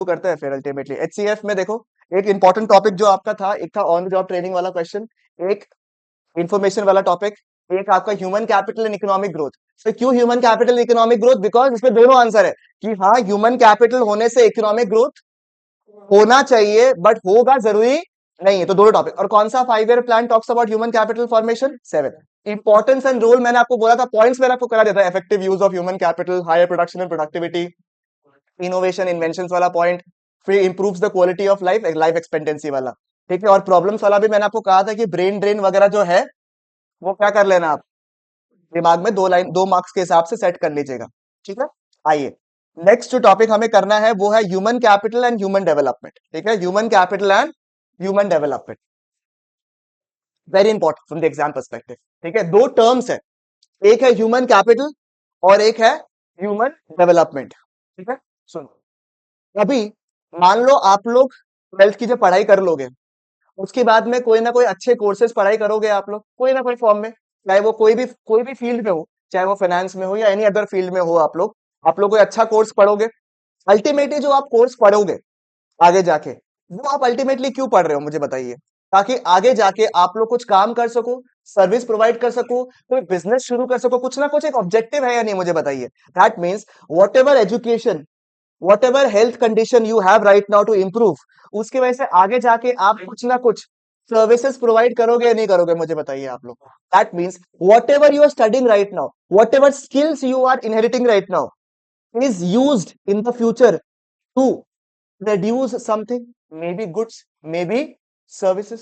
करते हैं फिर अल्टीमेटली एचसीएफ में देखो, एक इंपॉर्टेंट टॉपिक जो आपका था, एक था ऑन द जॉब ट्रेनिंग वाला क्वेश्चन, एक इंफॉर्मेशन वाला टॉपिक, एक आपका human capital and economic growth. तो क्यों human capital economic growth? Because इसमें दोनों आंसर है कि हाँ ह्यूमन कैपिटल होने से इकोनॉमिक ग्रोथ होना चाहिए, बट होगा जरूरी नहीं है। तो दोनों टॉपिक। और कौन सा 5 year plan talks about human capital formation? 7। Importance and role मैंने आपको बोला था, पॉइंट्स मैंने आपको करा देता है, effective use of human capital, higher production and productivity, innovation invention वाला पॉइंट, फिर improves the quality of life, life expectancy वाला। ठीक है, और प्रॉब्लम्स वाला भी मैंने आपको कहा था कि ब्रेन ड्रेन वगैरह जो है वो क्या कर लेना आप दिमाग में 2 लाइन 2 मार्क्स के हिसाब से सेट कर लीजिएगा। ठीक है, आइए नेक्स्ट जो टॉपिक हमें करना है वो है human capital and human development. ठीक है, human capital and human development, very important from the exam perspective. ठीक है, दो टर्म्स है, एक है ह्यूमन कैपिटल और एक है ह्यूमन डेवलपमेंट। ठीक है, सुनो, अभी मान लो आप लोग 12th की जब पढ़ाई कर लोगे, उसके बाद में कोई ना कोई अच्छे कोर्सेज पढ़ाई करोगे आप लोग, कोई ना कोई फॉर्म में, चाहे वो कोई भी फील्ड में हो, चाहे वो फाइनेंस में हो या एनी अदर फील्ड में हो, आप लोग कोई अच्छा कोर्स पढ़ोगे। अल्टीमेटली जो आप कोर्स पढ़ोगे आगे जाके, वो आप अल्टीमेटली क्यों पढ़ रहे हो मुझे बताइए? ताकि आगे जाके आप लोग कुछ काम कर सको, सर्विस प्रोवाइड कर सको, कोई बिजनेस शुरू कर सको, कुछ ना कुछ एक ऑब्जेक्टिव है या नहीं मुझे बताइए? That means whatever education, whatever health condition you have right now to improve, उसकी वजह से आगे जाके आप कुछ ना कुछ सर्विसेज प्रोवाइड करोगे या नहीं करोगे मुझे बताइए आप लोग? That means whatever you are studying right now, whatever skills you are inheriting right now is used in the future to produce something, maybe goods, maybe services।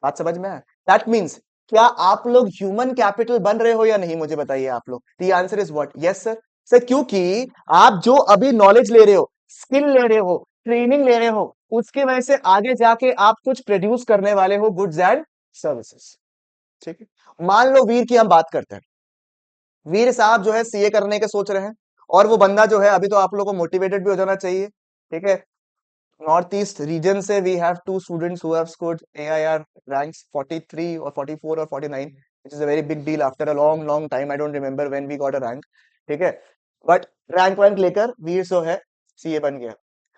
बात समझ में आया? दैट मीन्स क्या आप लोग human capital बन रहे हो या नहीं मुझे बताइए आप लोग? The answer is what? Yes sir. Sir क्योंकि आप जो अभी नॉलेज ले रहे हो, स्किल ले रहे हो, ट्रेनिंग ले रहे हो, उसकी वजह से आगे जाके आप कुछ प्रोड्यूस करने वाले हो, गुड्स एंड सर्विसेज। ठीक है, मान लो वीर की हम बात करते हैं, वीर साहब जो है सीए करने के सोच रहे हैं, और वो बंदा जो है, अभी तो आप लोगों को मोटिवेटेड भी हो जाना चाहिए। ठीक है, नॉर्थ ईस्ट रीजन से we have 2 students who have scored AIR ranks 43 और 44 और 49, which is a very big deal after a long long time. I don't remember when we got a rank। ठीक है, बट रैंक वैंक लेकर वीर जो है CA बन गया।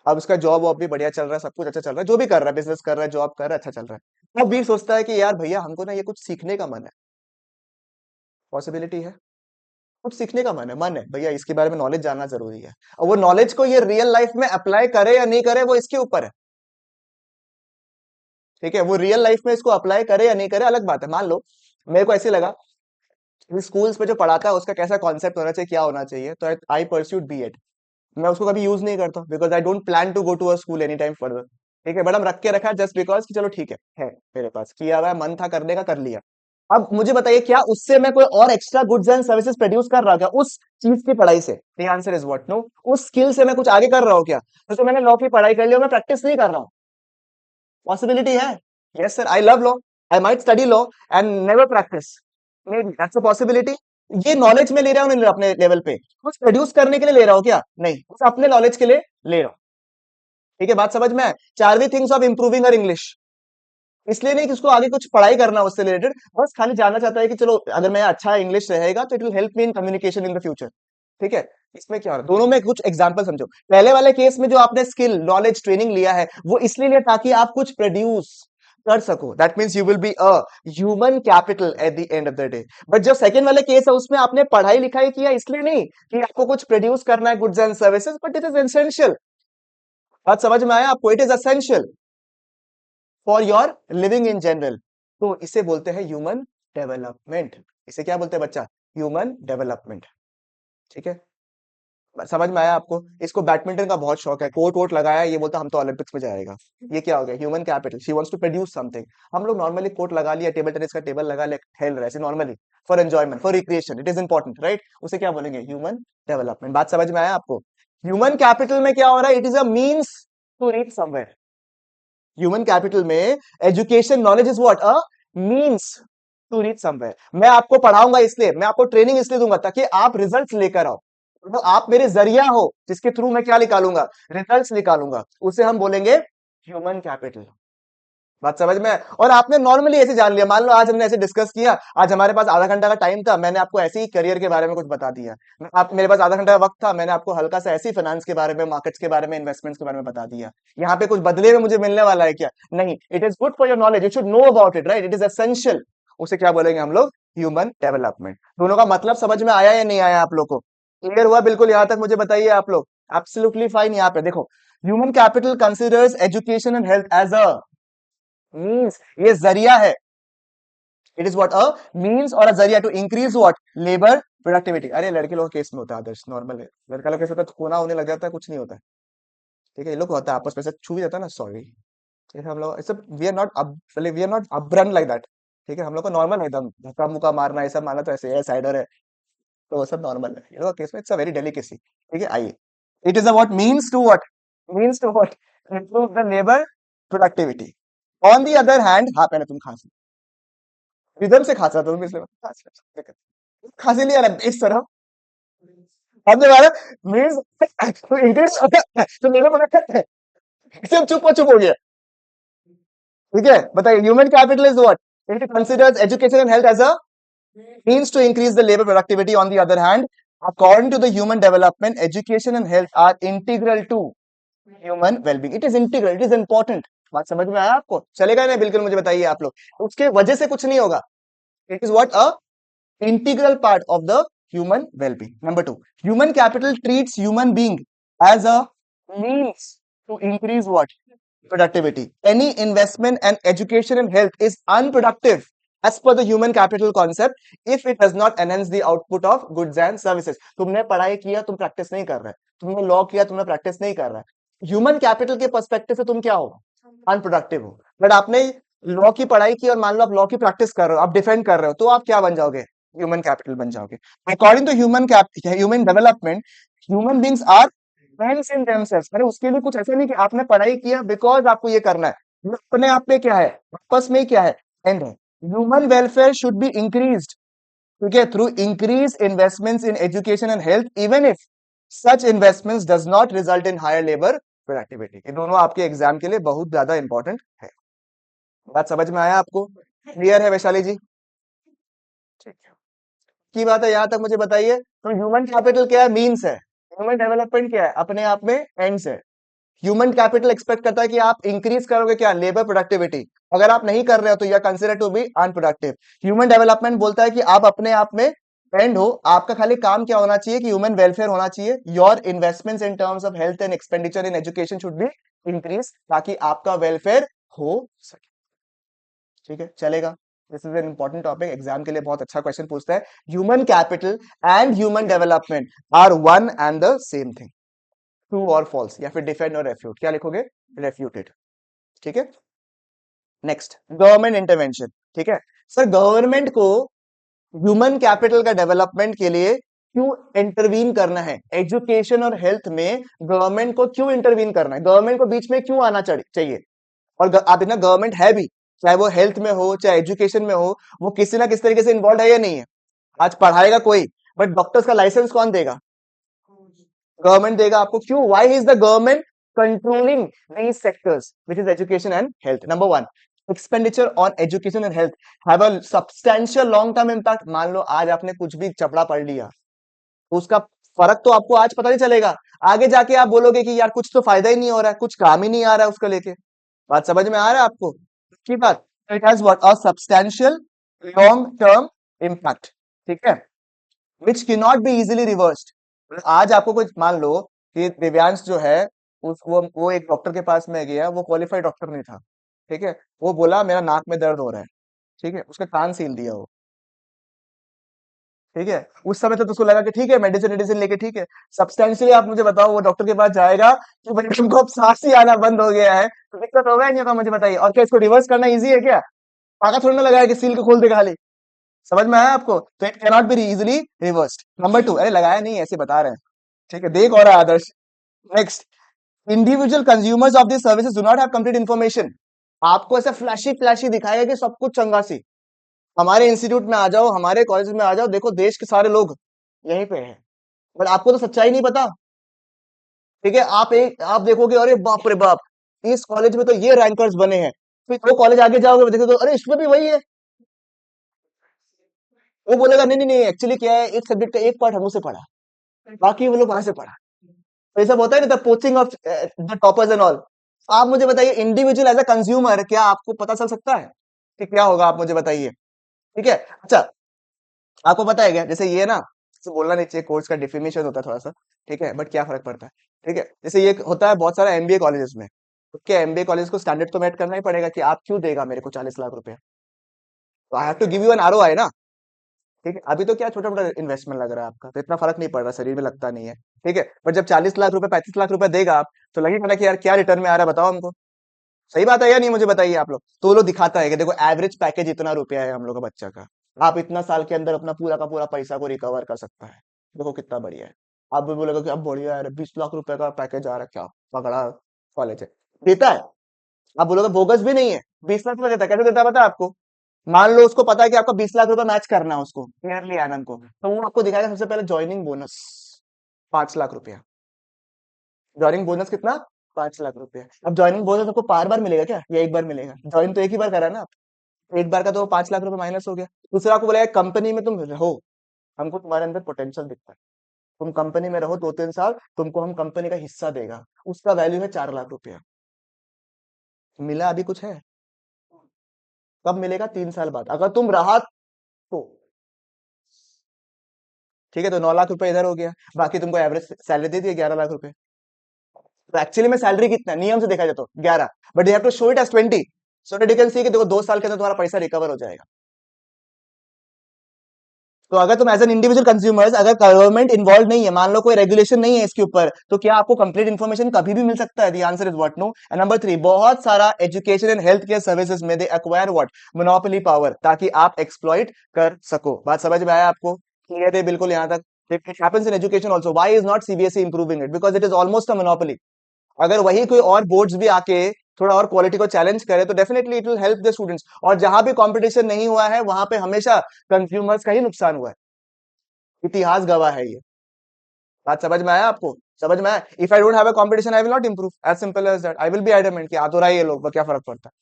अब उसका जॉब वॉब भी बढ़िया चल रहा है, सब कुछ अच्छा चल रहा है, जो भी कर रहा है, बिजनेस कर रहा है, जॉब कर रहा है, अच्छा चल रहा है। अब वीर सोचता है कि यार भैया हमको ना ये कुछ सीखने का मन है, पॉसिबिलिटी है, कुछ सीखने का मन है भैया, इसके बारे में नॉलेज जानना जरूरी है। और वो नॉलेज को ये रियल लाइफ में अप्लाई करे या नहीं करे वो इसके ऊपर है। ठीक है, वो रियल लाइफ में इसको अप्लाई करे या नहीं करे अलग बात है। मान लो मेरे को ऐसे लगा स्कूल्स में जो पढ़ाता है उसका कैसा कॉन्सेप्ट होना चाहिए, क्या होना चाहिए, तो आई परस्यूड बीएड। मैं उसको कभी यूज नहीं करता because I don't plan to go to a school any time further. ठीक है, बट हम रख के रखा जस्ट बिकॉज कि चलो ठीक है मेरे पास किया हुआ है, मन था करने का, कर लिया। अब मुझे बताइए क्या उससे मैं कोई और extra goods and services produce कर रहा हूँ क्या उस चीज की पढ़ाई से? The answer is what? No. उस स्किल से मैं कुछ आगे कर रहा हूँ क्या? तो मैंने लॉ की पढ़ाई कर ली और मैं प्रैक्टिस नहीं कर रहा हूँ, पॉसिबिलिटी है। Yes sir, I love law, I might study law and never practice, may be that's a possibility. ये नॉलेज में ले रहा हूँ नहीं अपने लेवल पे, कुछ प्रोड्यूस करने के लिए ले रहा हूँ क्या? नहीं, बस अपने नॉलेज के लिए ले रहा हूँ। ठीक है, बात समझ में है? चारवी things of improving our English, इसलिए नहीं कि उसको आगे कुछ पढ़ाई करना उससे रिलेटेड, बस खाली जानना चाहता है कि चलो अगर मैं अच्छा इंग्लिश रहेगा तो it will help me in communication in the future. ठीक है, इसमें क्या हो रहा है, दोनों में कुछ एग्जांपल समझो। पहले वाले केस में जो आपने स्किल नॉलेज ट्रेनिंग लिया है वो इसलिए लिया ताकि आप कुछ प्रोड्यूस कर सको, that means you will be a human capital at the end of the day. But जो सेकंड वाले केस है उसमें आपने पढ़ाई लिखाई किया इसलिए नहीं कि आपको कुछ प्रोड्यूस करना है goods and services, but it is essential. बात समझ में आया आपको? It is essential for your living in general. तो इसे बोलते हैं ह्यूमन डेवलपमेंट। इसे क्या बोलते हैं बच्चा? Human development. ठीक है, समझ में आया आपको? इसको बैडमिंटन का बहुत शौक है, कोट वोट लगाया, ये बोलता हम तो ओलंपिक्स में जाएगा। ये क्या हो गया? Human capital, she wants to produce something. हम लोग नॉर्मली कोट लगा लिया, टेबल टेनिस का टेबल लगा लिया, खेल रहे ऐसे normally for enjoyment, for recreation, it is important right? उसे क्या बोलेंगे? Human development. बात समझ में आया आपको? ह्यूमन कैपिटल में क्या हो रहा है? It is a means to reach somewhere. Human capital में education knowledge is what? A means to reach somewhere. मैं आपको पढ़ाऊंगा इसलिए, मैं आपको ट्रेनिंग इसलिए दूंगा ताकि आप रिजल्ट्स लेकर आओ। तो आप मेरे जरिया हो जिसके थ्रू मैं क्या निकालूंगा? रिजल्ट्स निकालूंगा, उसे हम बोलेंगे ह्यूमन कैपिटल। बात समझ में है? और आपने नॉर्मली ऐसे जान लिया, मान लो आज हमने ऐसे डिस्कस किया, आज हमारे पास आधा घंटा का टाइम था, मैंने आपको ऐसे ही करियर के बारे में कुछ बता दिया। आप मेरे पास आधा घंटा का वक्त था, मैंने आपको हल्का सा ऐसे ही फाइनेंस के बारे में, मार्केट्स के बारे में, इन्वेस्टमेंट्स के बारे में बता दिया। यहाँ पे कुछ बदले में मुझे मिलने वाला है क्या? नहीं। It is good for your knowledge, you should know about it, right? It is essential. उसे क्या बोलेंगे हम लोग? Human development. दोनों का मतलब समझ में आया या नहीं आया आप लोग को? क्लियर हुआ बिल्कुल यहाँ तक? मुझे बताइए आप लोग। Absolutely fine. यहाँ पे देखो, human capital considers education and health as a means, ये जरिया है। It is what? A means और अ जरिया to increase what? Labour productivity. अरे लड़के लोग केस में होता है आदर्श, नॉर्मल है। लड़का लोग कैसे होता है, कोना होने लग जाता है, कुछ नहीं होता है। ठीक है, ये लोग होता है आपस में से छू भी जाता है ना, सॉरी। ठीक है, हम लोग सब वी आर नॉट अब, वी आर नॉट अपब्रन लाइक दैट। ठीक है, हम लोग को नॉर्मल है एकदम, धक्का मुक्का मारना ये सब, माना तो ऐसे है, साइडर है, तो वो सब नॉर्मल है। ये लोग केस में इट्स अ वेरी डेलिकेसी। ठीक है, आइए। It is a what? Means to what? Means to what? improve the labor productivity. On the other hand, हाँ पहले तुम खांसी, रिदम से खांसा था तुम, इसलिए खांसी नहीं आ रहा इस तरह। हमने वाला मीन्स तो इंक्रीज तो मेरे को एकदम चुप हो गया। ठीक है, बताइए। Human capital is what? It considers education and health as a means to increase the labor productivity. On the other hand, according to the human development, education and health are integral to human well-being. It is integral, it is important. बात समझ में आया आपको? चलेगा नहीं? बिल्कुल मुझे बताइए आप लोग। उसके वजह से कुछ नहीं होगा। It is what? A integral part of the human well-being. Number two, human capital treats human being as a means to increase what? Productivity. Any investment and education and health is unproductive as per the human capital concept if it does not enhance the output of goods and services. तुमने पढ़ाई किया, तुम practice नहीं कर रहे, तुमने law किया, तुमने प्रैक्टिस नहीं कर रहा, ह्यूमन कैपिटल के पर्सपेक्टिव से तुम क्या हो? अनप्रोडक्टिव हो। बट आपने लॉ की पढ़ाई की और मान लो आप लॉ की प्रैक्टिस कर रहे हो, आप डिफेंड कर रहे हो, तो आप क्या बन जाओगे? ह्यूमन कैपिटल बन जाओगे। According to human development, human beings are ends in themselves। अरे उसके लिए कुछ ऐसा नहीं कि आपने पढ़ाई किया बिकॉज आपको ये करना है, ये अपने आप में क्या है, आपस में क्या है, एंड है। Human welfare should be increased, ठीक है, through increase investments in education and health, even if such investments does not result in higher labour productivity. ये दोनों आपके एग्जाम के लिए बहुत ज्यादा इंपॉर्टेंट है। बात समझ में आया आपको? क्लियर है वैशाली जी? ठीक है, की बात है, यहां तक मुझे बताइए। तो ह्यूमन कैपिटल क्या है? मीन्स है। ह्यूमन डेवलपमेंट क्या है? अपने आप में एंड्स है। ह्यूमन कैपिटल एक्सपेक्ट करता है कि आप इंक्रीज करोगे क्या? Labour productivity. अगर आप नहीं कर रहे हो तो यह consider to be unproductive. Human development बोलता है कि आप अपने आप में एंड हो, आपका खाली काम क्या होना चाहिए? कि ह्यूमन वेलफेयर होना चाहिए। Your investments in terms of health and expenditure in education should be increase, ताकि आपका वेलफेयर हो सके। ठीक है, चलेगा? This is an important topic, exam के लिए बहुत अच्छा क्वेश्चन पूछता है। Human capital and human development are one and the same thing. True और फॉल्स, या फिर डिफेंड और रेफ्यूट। क्या लिखोगे? रेफ्यूटेड। ठीक है, नेक्स्ट, गवर्नमेंट इंटरवेंशन। ठीक है सर, गवर्नमेंट को ह्यूमन कैपिटल का डेवलपमेंट के लिए क्यों इंटरवीन करना है? एजुकेशन और हेल्थ में गवर्नमेंट को क्यों इंटरवीन करना है? गवर्नमेंट को बीच में क्यों आना चाहिए? और आप देखना, गवर्नमेंट है भी, चाहे वो हेल्थ में हो चाहे एजुकेशन में हो, वो किसी ना किसी तरीके से इन्वॉल्व है या नहीं है? आज पढ़ाएगा कोई, बट डॉक्टर्स का लाइसेंस कौन देगा? गवर्नमेंट देगा आपको। क्यों? Why is the government controlling these sectors, which is education and health? Number one, expenditure on education and health have a substantial long term impact. मान लो आज आपने कुछ भी चपड़ा पढ़ लिया, तो उसका फर्क तो आपको आज पता नहीं चलेगा, आगे जाके आप बोलोगे कि यार कुछ तो फायदा ही नहीं हो रहा है, कुछ काम ही नहीं आ रहा है उसका लेके। बात समझ में आ रहा है आपको की बात? It has what? A substantial long term impact. ठीक है, which can not be easily reversed. आज आपको कुछ मान लो कि दिव्यांश जो है, उस वो एक डॉक्टर के पास में गया, वो क्वालिफाइड डॉक्टर नहीं था। ठीक है, वो बोला मेरा नाक में दर्द हो रहा है, ठीक है, उसका कान सील दिया वो। ठीक है, उस समय तो उसको लगा कि ठीक है, मेडिसिन मेडिसिन लेके ठीक है। सब्सटेंशियली आप मुझे बताओ, वो डॉक्टर के पास जाएगा कि भाई तुमको अब सांस ही आना बंद हो गया है, तो दिक्कत होगा ही नहीं होगा? मुझे बताइए। और क्या इसको रिवर्स करना इजी है क्या? पाका थोड़ी ना लगाया कि सील को खोल देगा खाली। समझ में आया आपको? तो it cannot be easily reversed. Number two, अरे लगाया नहीं, ऐसे बता रहे हैं। ठीक है, देख और रहा है Adarsh. Next, individual consumers of this services do not have complete information. आपको ऐसा फ्लैशी फ्लैशी दिखाएगा कि सब कुछ चंगा सी। हमारे इंस्टीट्यूट में आ जाओ, हमारे कॉलेज में आ जाओ, देखो देश के सारे लोग यहीं पे हैं, बट आपको तो सच्चाई नहीं पता। ठीक है, आप देखोगे अरे बाप रे बाप, इस कॉलेज में तो ये रैंकर्स बने हैं, फिर वो कॉलेज आगे जाओगे देखो तो अरे इसमें भी वही है। वो बोलेगा नहीं नहीं नहीं, एक्चुअली क्या है, एक सब्जेक्ट का एक पार्ट हम उसे पढ़ा, बाकी वो लोग वहां से पढ़ा। तो ये सब होता है ना, the poaching of the toppers and all. आप मुझे बताइए, इंडिविजुअल एज अ कंज्यूमर क्या आपको पता चल सकता है कि क्या होगा? आप मुझे बताइए। ठीक है, अच्छा, आपको पता है क्या, जैसे ये ना, जैसे बोलना नहीं चाहिए, कोर्स का डिफिनेशन होता है थोड़ा सा, ठीक है, बट क्या फर्क पड़ता है? ठीक है, जैसे ये होता है बहुत सारा एमबीए कॉलेजेस में, तो क्या एमबीए कॉलेज को स्टैंडर्ड तो मेट करना ही पड़ेगा कि आप क्यों देगा मेरे को 40 लाख रुपए? तो I have to give you an ROI ना। ठीक है, अभी तो क्या छोटा मोटा इन्वेस्टमेंट लग रहा है आपका, तो इतना फर्क नहीं पड़ रहा, शरीर में लगता नहीं है। ठीक है, बट जब 40 लाख रुपए 35 लाख रुपए देगा आप, तो लगेगा ना कि यार क्या रिटर्न में आ रहा है, बताओ हमको। सही बात है या नहीं, मुझे बताइए आप लोग। तो वो लोग दिखाता है कि देखो एवरेज पैकेज इतना रुपया है हम लोग का बच्चा का, आप इतना साल के अंदर अपना पूरा का पूरा पैसा को रिकवर कर सकता है। देखो कितना बढ़िया है। आप भी बोलेगा कि अब बढ़िया है, 20 लाख रुपए का पैकेज आ रहा है, क्या पकड़ा कॉलेज है, देता है। आप बोलोगे बोगस भी नहीं है, 20 लाख रुपए देता है। कैसे देता है पता है आपको? मान लो उसको पता है कि आपका 20 लाख रुपए मैच करना है उसको क्लियरली आनंद को, तो वो आपको दिखाएगा सबसे पहले ज्वाइनिंग बोनस 5 लाख रुपया। ज्वाइनिंग बोनस कितना? 5 लाख रुपया। अब ज्वाइनिंग बोनस आपको बार बार मिलेगा क्या, या एक बार मिलेगा? ज्वाइन तो एक ही बार करा ना, एक बार का तो 5 लाख रुपए माइनस हो गया। दूसरा आपको बोला कंपनी में तुम रहो, हमको तुम्हारे अंदर पोटेंशियल दिखता है, तुम कंपनी में रहो 2-3 साल, तुमको हम कंपनी का हिस्सा देगा, उसका वैल्यू है 4 लाख रुपया। मिला अभी कुछ है? कब मिलेगा? 3 साल बाद, अगर तुम रहा तो। ठीक है, तो 9 लाख रुपए इधर हो गया, बाकी तुमको एवरेज सैलरी दे दिया 11 लाख रुपए। तो एक्चुअली में सैलरी कितना है? नियम से देखा जाए तो 11, but you have to show it as 20, so that you can see कि देखो 2 साल के अंदर तुम्हारा पैसा रिकवर हो जाएगा। तो अगर तुम एज एन इंडिविजुअल कंज्यूमर्स, अगर गवर्नमेंट इन्वॉल्व नहीं है, मान लो कोई रेगुलेशन नहीं है इसके ऊपर, तो क्या आपको कंप्लीट इन्फॉर्मेशन कभी भी मिल सकता है? The answer is what, no. And number 3, बहुत सारा education and health care services में they acquire what, monopoly power, ताकि आप एक्सप्लॉइट कर सको। बात समझ में आया आपको? क्लियर है बिल्कुल यहां तक? It happens in education also, why is not CBSE improving it? Because it is almost a monopoly. अगर वही कोई और बोर्ड्स भी आके थोड़ा और क्वालिटी को चैलेंज करे, तो definitely it will help the students. और जहां भी कंपटीशन नहीं हुआ है, वहां पे हमेशा कंज्यूमर्स का ही नुकसान हुआ है, इतिहास गवाह है ये। बात समझ में आया आपको? समझ में आया? If I don't have a competition I will not improve, as simple as that. I will be adamant कि आ तो रहा है ये लोग, क्या फर्क पड़ता है?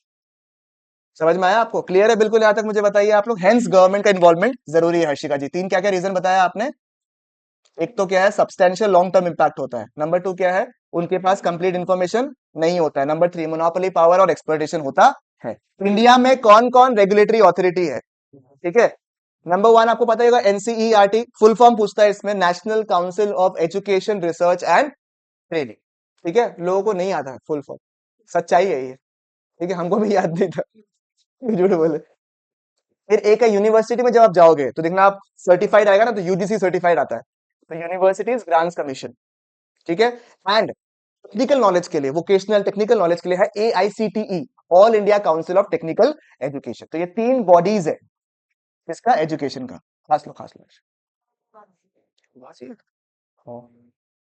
समझ में आया आपको? क्लियर है बिल्कुल यहां तक? मुझे बताइए आप लोग, हेंस गवर्नमेंट का इन्वॉल्वमेंट जरूरी है। हर्षिका जी, तीन क्या क्या रीजन बताया आपने? एक तो क्या है, सब्सटेंशियल लॉन्ग टर्म इम्पैक्ट होता है। नंबर 2 क्या है, उनके पास कंप्लीट इन्फॉर्मेशन नहीं होता है। नंबर 3, मोनोपोली पावर और एक्सप्लॉइटेशन होता है। इंडिया में कौन कौन रेगुलेटरी ऑथोरिटी है? ठीक है, नंबर 1 आपको पता होगा, एनसीईआरटी, फुल फॉर्म पूछता है इसमें, national council of education research and training. ठीक है, लोगों को नहीं आता है फुल फॉर्म, सच्चाई है ये। ठीक है, हमको भी याद नहीं था, झूठ बोले। फिर एक है यूनिवर्सिटी में, जब आप जाओगे तो देखना, आप सर्टिफाइड आएगा ना, तो यूजीसी सर्टिफाइड आता है, तो यूनिवर्सिटीज ग्रांट्स कमीशन। ठीक है, एंड टेक्निकल नॉलेज के लिए, वोकेशनल टेक्निकल नॉलेज के लिए है AICTE, all India council of technical education. तो ये तीन बॉडीज है इसका, एजुकेशन का। खास लो खास लो। हाँ।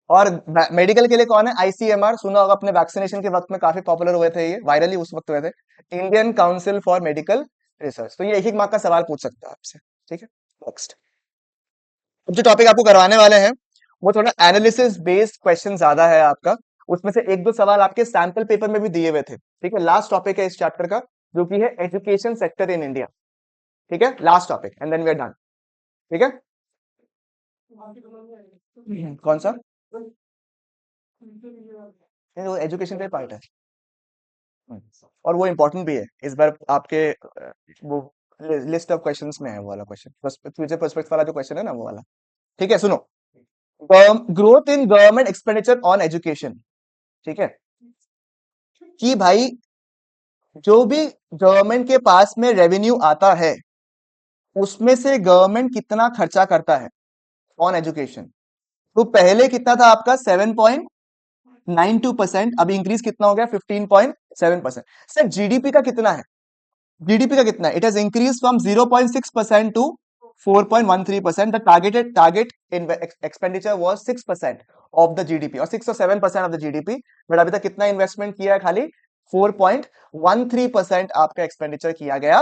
और मेडिकल के लिए कौन है? आईसीएमआर, सुना होगा, अपने वैक्सीनेशन के वक्त में काफी पॉपुलर हुए थे, ये वायरली उस वक्त हुए थे। Indian council for medical research. तो ये एक एक मार्क का सवाल पूछ सकता है आपसे। ठीक है, नेक्स्ट। अब जो टॉपिक आपको करवाने वाले हैं, वो थोड़ा एनालिसिस बेस्ड क्वेश्चन ज्यादा है आपका। उसमें से एक दो सवाल आपके सैंपल पेपर में भी दिए हुए थे। ठीक है, लास्ट टॉपिक है इस चैप्टर का, जो कि है एजुकेशन सेक्टर इन इंडिया। ठीक है, last topic, and then we are done. ठीक है, कौन सा? नहीं, वो एजुकेशन का ही पार्ट है। और वो इम्पोर्टेंट भी है इस बार आपके वो लिस्ट ऑफ क्वेश्चंस में है वो वाला क्वेश्चन, फ्यूचर पर्सपेक्टिव वाला जो क्वेश्चन है ना, वो वाला। ठीक है, सुनो, growth in government expenditure on education. ठीक है, कि भाई जो भी गवर्नमेंट के पास में रेवेन्यू आता है, उसमें से गवर्नमेंट कितना खर्चा करता है ऑन एजुकेशन। तो पहले कितना था आपका? 7.92%, अभी इंक्रीज कितना हो गया? 15.7%। सर जीडीपी का कितना है? जीडीपी का कितना है? It has increase from 0.6% to 4.13%। The target expenditure was 6% of the GDP, और 6 और 7% ऑफ द जीडीपी। बट अभी तक कितना इन्वेस्टमेंट किया है? खाली 4.13% आपका एक्सपेंडिचर किया गया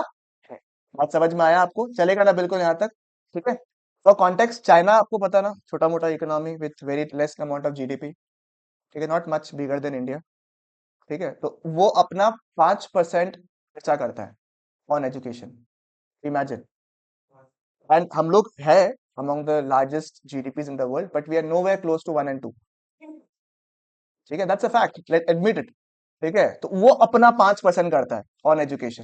है। बात समझ में आया आपको? चलेगा ना बिल्कुल यहां तक? ठीक है, तो कॉन्टेक्स्ट, चाइना आपको पता ना, छोटा मोटा economy with very less amount of GDP. ठीक है, not much bigger than India. ठीक है, तो वो अपना 5% खर्चा करता है ऑन एजुकेशन, इमेजिन। एंड हम लोग है among the largest GDPs in the world, but we are nowhere close to 1 and 2। ठीक है, that's a fact, let admit it. ठीक है, तो वो अपना 5% करता है ऑन एजुकेशन।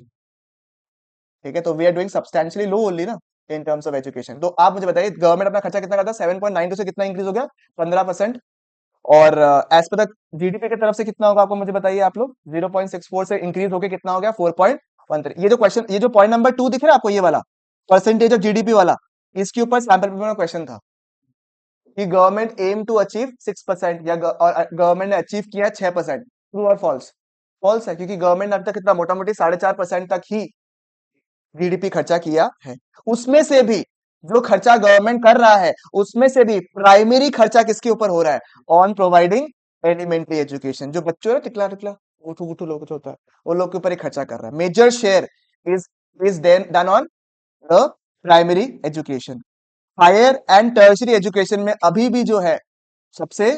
ठीक है, तो we are doing substantially low only ना इन टर्म्स ऑफ एजुकेशन। तो आप मुझे बताइए गवर्नमेंट अपना खर्चा कितना करता है? 7.92 से कितना इंक्रीज हो गया? 15%। और एज पर जीडीपी की तरफ से कितना होगा आपको मुझे बताइए आप लोग? 0.64 से इंक्रीज होके कितना हो गया? 4.13। ये जो क्वेश्चन, ये जो पॉइंट नंबर 2 दिख रहा है आपको, ये वाला परसेंटेज ऑफ जीडीपी वाला, इसके ऊपर सैंपल पेपर में क्वेश्चन था कि गवर्नमेंट एम टू अचीव 6% या गवर्नमेंट ने अचीव किया 6%। ट्रू और फॉल्स? फॉल्स है, क्योंकि गवर्नमेंट ने अब तक कितना, मोटा मोटी 4.5% तक ही जीडीपी खर्चा किया है। उसमें से भी जो खर्चा गवर्नमेंट कर रहा है, उसमें से भी प्राइमरी खर्चा किसके ऊपर हो रहा है? On providing elementary education. जो बच्चों है टिकला टिकला उठू उठू लोग जो होता है, वो लोग के ऊपर ही खर्चा कर रहा है। Major share is is done on the primary education. Higher and tertiary education में अभी भी जो है सबसे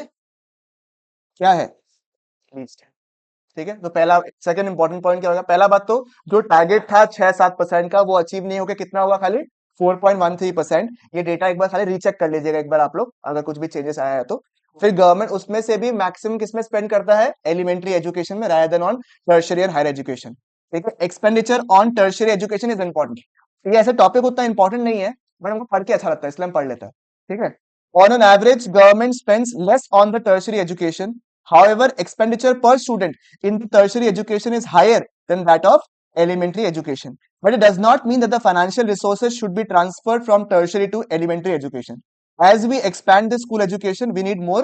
क्या है? लीस्ट है। ठीक है, तो पहला सेकंड इंपॉर्टेंट पॉइंट क्या होगा? पहला बात तो जो टारगेट था 6-7% का, वो अचीव नहीं होकर कितना हुआ? खाली 4.13%। ये डेटा एक बार खाली रीचेक कर लीजिएगा एक बार आप लोग, अगर कुछ भी चेंजेस आया है तो। फिर गवर्नमेंट उसमें से भी मैक्सिमम किसमें स्पेंड करता है? एलिमेंट्री एजुकेशन में, rather than on tertiary and higher education. ठीक है, expenditure on tertiary education is important. ये ऐसे टॉपिक उतना इंपॉर्टेंट नहीं है, बट हमको पढ़ के अच्छा लगता है इसलिए हम पढ़ लेते हैं। ठीक है, on an average government spends less on the tertiary education, however expenditure per student in the tertiary education is higher than that of elementary education, but it does not mean that the financial resources should be transferred from tertiary to elementary education. As we expand the school education, we need more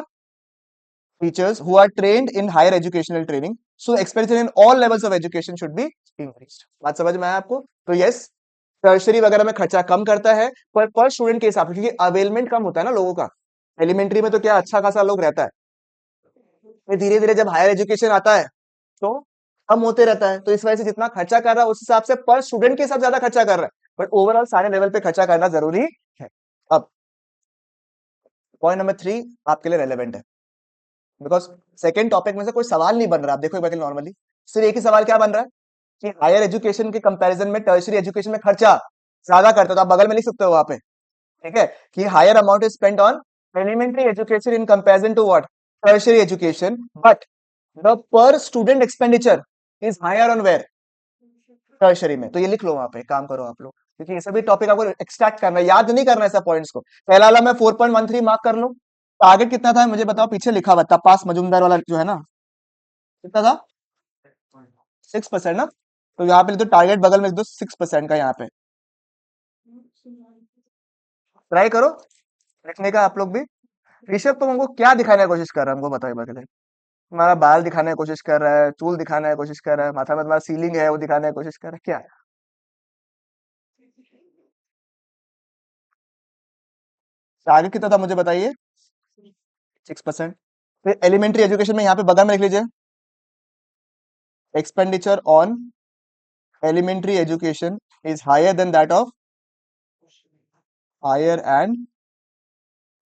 teachers who are trained in higher educational training, so expenditure in all levels of education should be increased। बात समझ में आया आपको? तो yes, tertiary वगैरह में खर्चा कम करता है पर स्टूडेंट के हिसाब से, क्योंकि अवेलमेंट कम होता है ना लोगों का। एलिमेंट्री में तो क्या अच्छा खासा लोग रहता है, फिर धीरे धीरे जब हायर एजुकेशन आता है तो कम होते रहता है। तो इस वजह से जितना खर्चा कर रहा है उस हिसाब से पर स्टूडेंट के हिसाब ज्यादा खर्चा कर रहा है, बट ओवरऑल सारे लेवल पे खर्चा करना जरूरी है। अब पॉइंट नंबर 3 आपके लिए रेलेवेंट है, बिकॉज सेकेंड टॉपिक में से कोई सवाल नहीं बन रहा। आप देखो एक बार नॉर्मली सिर्फ एक ही सवाल क्या बन रहा है कि हायर एजुकेशन के कंपैरिजन में टर्शियरी एजुकेशन में खर्चा ज्यादा करता है। तो आप बगल में लिख सकते हो वहां पे, ठीक है, कि higher amount is spend on elementary education in comparison to what? Tertiary education, but the per student expenditure is higher on where? Tertiary में। तो ये लिख लो वहां पे, काम करो आप लोग, क्योंकि ये सभी टॉपिक आपको एक्सट्रैक्ट करना है, याद नहीं करना है ऐसा पॉइंट्स को। पहला वाला मैं 4.13 मार्क कर लूं, टारगेट कितना था मुझे बताओ? पीछे लिखा हुआ तपास मजुमदार वाला जो है ना, कितना था? 6% ना। तो यहाँ पे लिख दो टारगेट, बगल में लिख दो 6% का। यहाँ पे ट्राई करो लिखने का आप लोग भी। ऋषभ तुम हमको क्या दिखाने की कोशिश कर रहा है? हमको बताओ बगल। तुम्हारा बाल दिखाने की कोशिश कर रहा है, चूल दिखाने की कोशिश कर रहा है, माथा में तुम्हारा सीलिंग है वो दिखाने की कोशिश कर रहा है, क्या? टारगेट कितना था मुझे बताइए? 6%। फिर एलिमेंट्री एजुकेशन में यहाँ पे बगल में लिख लीजिए, expenditure on elementary education is higher than that of higher and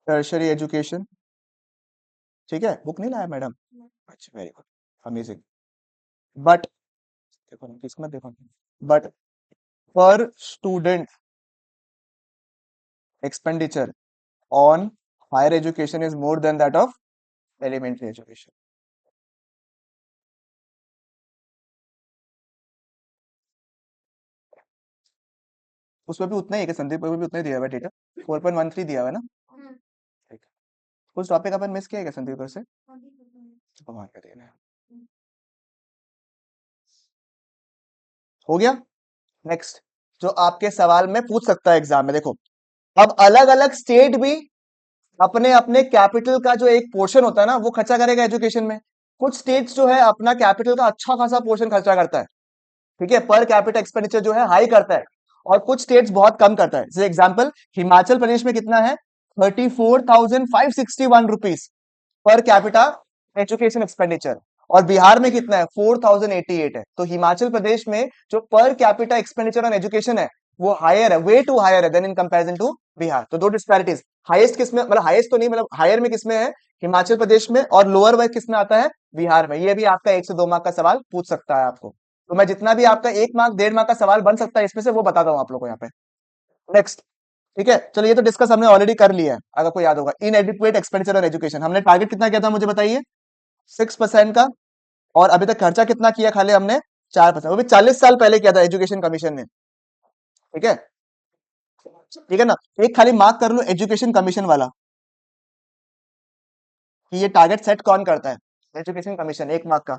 tertiary education. ठीक है, बुक नहीं लाया मैडम? अच्छा, वेरी गुड, अमेजिंग। बट देखो ना, किस्मत देखो, but per student expenditure on higher education is more than that of elementary education. उसमें भी उतना ही है कि संदीप को भी उतना ही दिया हुआ है डेटा? 4.13 दिया हुआ है ना? ठीक है। कुछ टॉपिक अपन मिस किया है क्या संदीप से? भगवान का देना है। हो गया। नेक्स्ट, जो आपके सवाल में पूछ सकता है एग्जाम में, देखो अब अलग अलग स्टेट भी अपने अपने कैपिटल का जो एक पोर्शन होता है ना, वो खर्चा करेगा एजुकेशन में। कुछ स्टेट्स जो है अपना कैपिटल का अच्छा खासा पोर्शन खर्चा करता है, ठीक है, पर कैपिटल एक्सपेंडिचर जो है हाई करता है, और कुछ स्टेट्स बहुत कम करता है। जैसे एग्जांपल हिमाचल प्रदेश में कितना है? 34,561 rupees per capita education expenditure, और बिहार में कितना है? 4,088 है। तो हिमाचल प्रदेश में जो per capita expenditure on education है वो हायर है, वे टू हायर है than in comparison to Bihar. तो दो डिस्पैरिटीज, हाईएस्ट किसमें, मतलब हाईएस्ट तो नहीं, मतलब हायर में किसमें है? हिमाचल प्रदेश में, और लोअर वर्ग किसमें आता है? बिहार में। ये भी आपका 1 से 2 मार्क का सवाल पूछ सकता है आपको। तो मैं जितना भी आपका 1 मार्क 1.5 मार्क का सवाल बन सकता है इसमें से वो बताता हूँ आप लोग को यहाँ पे। नेक्स्ट, ठीक है, चलो ये तो डिस्कस हमने ऑलरेडी कर लिया है, अगर कोई याद होगा। इन एडिक्वेट एक्सपेंडिचर ऑन एजुकेशन, हमने टारगेट कितना किया था मुझे बताइए, 6% का। और अभी तक खर्चा कितना किया खाली हमने, 4%, वो भी 40 साल पहले किया था एजुकेशन कमीशन ने। ठीक है, ठीक है ना। एक खाली मार्क कर लो एजुकेशन कमीशन वाला, कि ये टारगेट सेट कौन करता है, एजुकेशन कमीशन, 1 मार्क का।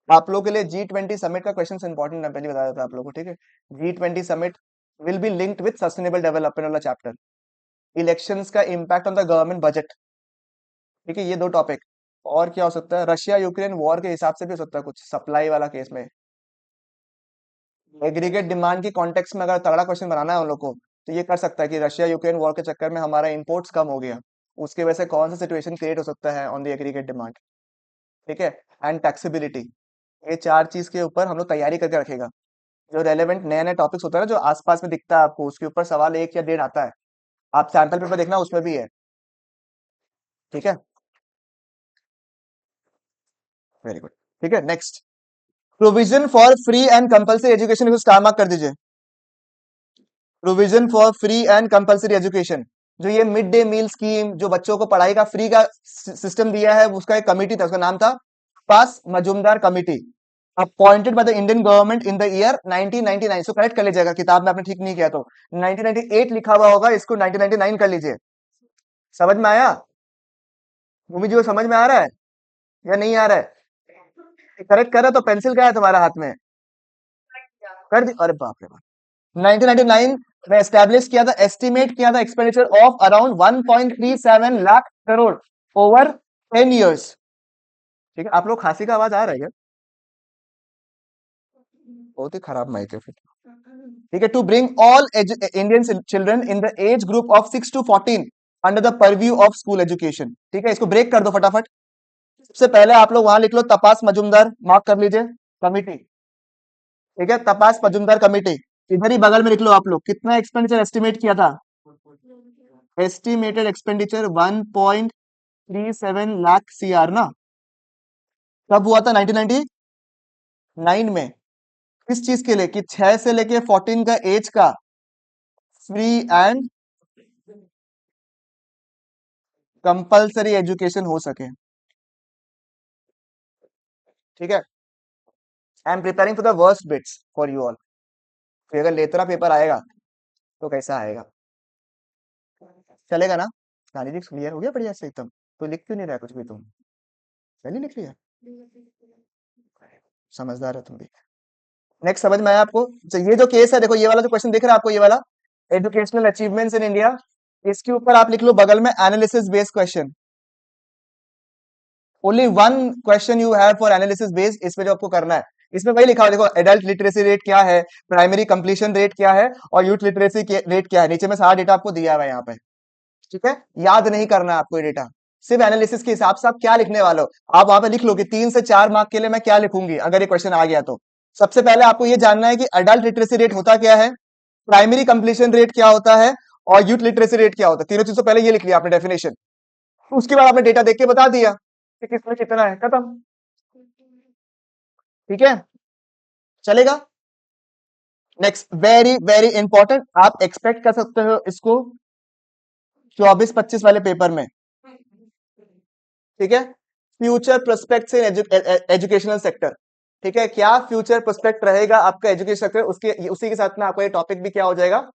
आप लोगों के लिए G20 समिट का क्वेश्चन इंपॉर्टेंट, मैं पहले बता देता आप लोगों को, ठीक है। G20 summit will be linked with sustainable development वाला चैप्टर, इलेक्शंस का impact on the government budget, ठीक है, ये 2 टॉपिक। और क्या हो सकता है, रशिया यूक्रेन वॉर के हिसाब से भी हो सकता है कुछ, सप्लाई वाला केस में। एग्रीगेट डिमांड की कॉन्टेक्स्ट में अगर तगड़ा क्वेश्चन बनाना है उन लोग को, तो ये कर सकता है कि रशिया यूक्रेन वॉर के चक्कर में हमारा इंपोर्ट्स कम हो गया, उसकी वजह से कौन सा सिचुएशन क्रिएट हो सकता है ऑन द एग्रीगेट डिमांड, ठीक है। एंड टैक्सेबिलिटी, ये 4 चीज के ऊपर हम लोग तैयारी करके रखेगा। जो रेलेवेंट नए नए टॉपिक्स होता है ना, जो आसपास में दिखता है आपको, उसके ऊपर सवाल 1 या 1.5 आता है, आप सैंपल पेपर देखना उसमें भी है, ठीक है। वेरी गुड, ठीक है। Next, provision for free and compulsory education, इसको स्टार मार्क कर दीजिए। Provision for free and compulsory education, जो ये मिड डे मील स्कीम, जो बच्चों को पढ़ाई का फ्री का सिस्टम दिया है, उसका एक कमिटी था, उसका नाम था पास Majumdar committee, appointed by the Indian government in the year 1999। So correct कर लीजिएगा, किताब में आपने ठीक नहीं किया तो 1998 लिखा हुआ होगा, इसको 1999 कर लीजिए। समझ में आया भूमि जी को, समझ में आ रहा है या नहीं आ रहा है? करेक्ट कर रहा है तो पेंसिल क्या है तुम्हारा हाथ में, कर दी, अरे बाप रे बाप। 1999 में एस्टेब्लिश किया था, एस्टिमेट किया था expenditure of around 1.37 lakh crore over 10 years. ठीक है, आप लोग खांसी का आवाज आ रहा है क्या? बहुत ही खराब माइक है फिर। ठीक है, to bring all Indian children in the age group of 6 to 14 under the purview of school education. ठीक है, इसको ब्रेक कर दो फटाफट। सबसे पहले आप लोग वहां लिख लो तपास मजुमदार, मार्क कर लीजिए, कमिटी। ठीक है, तपास मजुमदार कमिटी, इधर ही बगल में लिख लो आप लोग, कितना एक्सपेंडिचर एस्टिमेट किया था, एस्टिमेटेड एक्सपेंडिचर 1.37 लाख सीआर ना। कब हुआ था, 1999 में। किस चीज के लिए, कि 6 से लेके 14 का एज का फ्री एंड कंपल्सरी एजुकेशन हो सके। ठीक है, I am preparing for the worst bits for you all. फिर अगर लेतरा पेपर आएगा तो कैसा आएगा, चलेगा ना? गाली जी क्लियर हो गया बढ़िया से एकदम, तो लिख क्यों नहीं रहा कुछ भी तुम, पहले लिख लिया, समझदार है तुम भी। नेक्स्ट, समझ में आया आपको? ये जो केस है, देखो ये वाला जो क्वेश्चन दिख रहा है आपको, ये वाला एजुकेशनल अचीवमेंट्स इन इंडिया, इसके ऊपर आप लिख लो बगल में analysis based question. Only one question you have for analysis based, इसमें जो आपको करना है, इसमें वही लिखा हुआ देखो, एडल्ट लिटरेसी रेट क्या है, प्राइमरी कंप्लीशन रेट क्या है, और यूथ लिटरेसी रेट क्या है, नीचे में सारा डेटा आपको दिया हुआ है यहाँ पे। ठीक है, याद नहीं करना है आपको ये डेटा, सिर्फ एनालिसिस के हिसाब से आप क्या लिखने वाले हो, आप वहां पे लिख लो कि 3 से 4 मार्क के लिए मैं क्या लिखूंगी अगर ये क्वेश्चन आ गया तो। सबसे पहले आपको ये जानना है कि अडल्ट लिटरेसी रेट होता क्या है, प्राइमरी कंप्लीशन रेट क्या होता है, और यूथ लिटरेसी रेट क्या होता है। तीनों चीजों पहले ये लिख लिया आपने डेफिनेशन, उसके बाद आपने डेटा देख के बता दिया कि किसमें कितना है, खत्म। ठीक है, चलेगा। नेक्स्ट, वेरी वेरी इंपॉर्टेंट, आप एक्सपेक्ट कर सकते हो इसको 24-25 वाले पेपर में। ठीक है, future prospects in educational sector. ठीक है, क्या फ्यूचर प्रोस्पेक्ट रहेगा आपका एजुकेशन सेक्टर, उसके उसी के साथ में आपका ये टॉपिक भी क्या हो जाएगा,